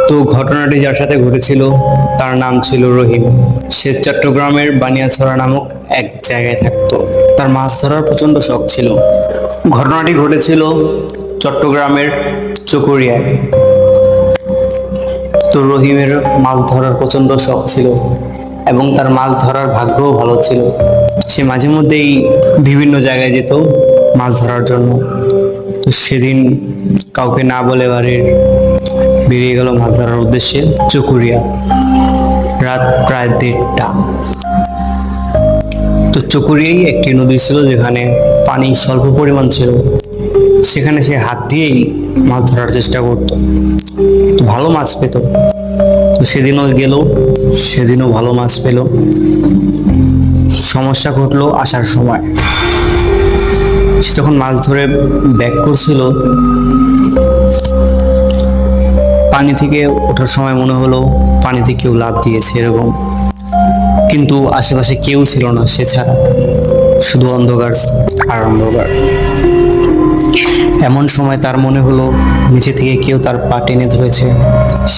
তো ঘটনাটি যার সাথে ঘটেছিল তার নাম ছিল রহিম। সে চট্টগ্রামের বানিয়াছড়া নামক এক জায়গায় থাকতো। তার মাছ ধরার প্রচন্ড শখ ছিল। ঘটনাটি ঘটেছিল চট্টগ্রামের চকরিয়ায়। তো রহিমের মাছ ধরার প্রচন্ড শখ ছিল এবং তার মাছ ধরার ভাগ্যও ভালো ছিল। সে মাঝে মধ্যেই বিভিন্ন জায়গায় যেত মাছ ধরার জন্য। তো সেদিন কাউকে না বলে বেরিয়ে গেল মাছ ধরার উদ্দেশ্যে চকরিয়া। রাত প্রায় 1:30। তো চকরিয়ায় একটি নদী ছিল যেখানে পানি স্বল্প পরিমাণ ছিল। সেখানে সে হাত দিয়েই মাছ ধরার চেষ্টা করত। তো ভালো মাছ পেত। তো সেদিনও গেল, সেদিনও ভালো মাছ পেল। সমস্যা ঘটলো আসার সময়। সে যখন মাছ ধরে ব্যাক করছিল, পানি থেকে ওঠার সময় মনে হলো পানিতে কেউ লাফ দিয়েছে এরকম, কিন্তু আশেপাশে কেউ ছিল না সে ছাড়া, শুধু অন্ধকার আর অন্ধকার। এমন সময় তার মনে হলো নিচে থেকে কেউ তার পা টেনে ধরেছে।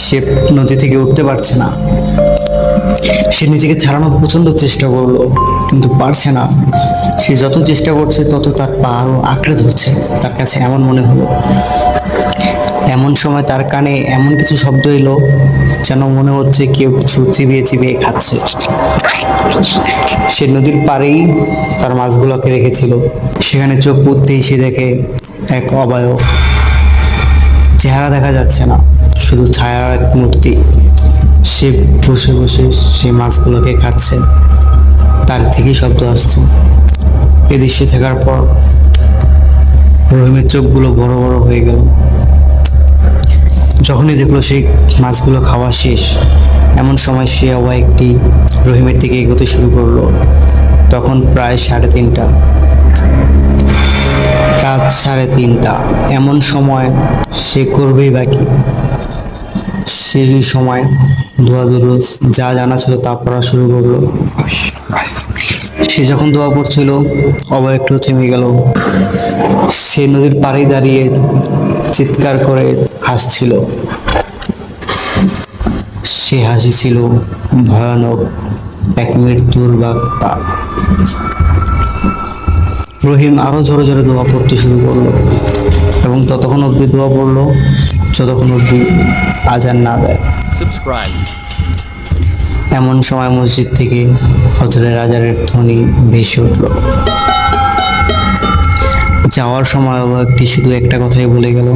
সে নদী থেকে উঠতে পারছে না। সে নিজেকে ছাড়ানোর প্রচন্ড চেষ্টা করলো, কিন্তু পারছে না। সে যত চেষ্টা করছে তত তার পা আরো আঁকড়ে ধরছে তার কাছে, এমন মনে হলো। এমন সময় তার কানে এমন কিছু শব্দ এলো যেন মনে হচ্ছে কেউ কিছু চিবিয়ে চিবিয়ে খাচ্ছে। সে নদীর পাড়েই তার মাছগুলোকে রেখেছিল। সেখানে চোখ পুঁততেই সে দেখে এক অবয়ব। চেহারা দেখা যাচ্ছে না, শুধু ছায়ার এক মূর্তি। সে বসে বসে সেই মাছগুলোকে খাচ্ছে, তার থেকেই শব্দ আসছে। এ দৃশ্য থাকার পর রহিমের চোখগুলো বড় বড় হয়ে গেল। যখনই দেখলো সেই মাছগুলো খাওয়া শেষ, এমন সময় সে আবার একটি রহিমের দিকে এগোতে শুরু করলো। তখন প্রায় 3:30, রাত 3:30। এমন সময় সে করবেই বাকি। সেই সময় দোয়া দুরুদ যা জানা ছিল তা পড়া শুরু করলো। সে যখন দোয়া পড়ছিল, অবয় একটু থেমে গেল। সে নদীর পাড়ে দাঁড়িয়ে চিৎকার করে হাসছিল। সে হাসি ছিল ভয়ানক, এক মৃত্যুর বার্তা। রহিম আরো জোরে জোরে দোয়া পড়তে শুরু করলো এবং ততক্ষণ অব্দি দোয়া পড়লো যতক্ষণ অব্দি আজান না দেয়। এমন সময় মসজিদ থেকে ফজরের আজানের ধ্বনি ভেসে উঠল। যাওয়ার সময় একটি শুধু একটা কথাই বলে গেল,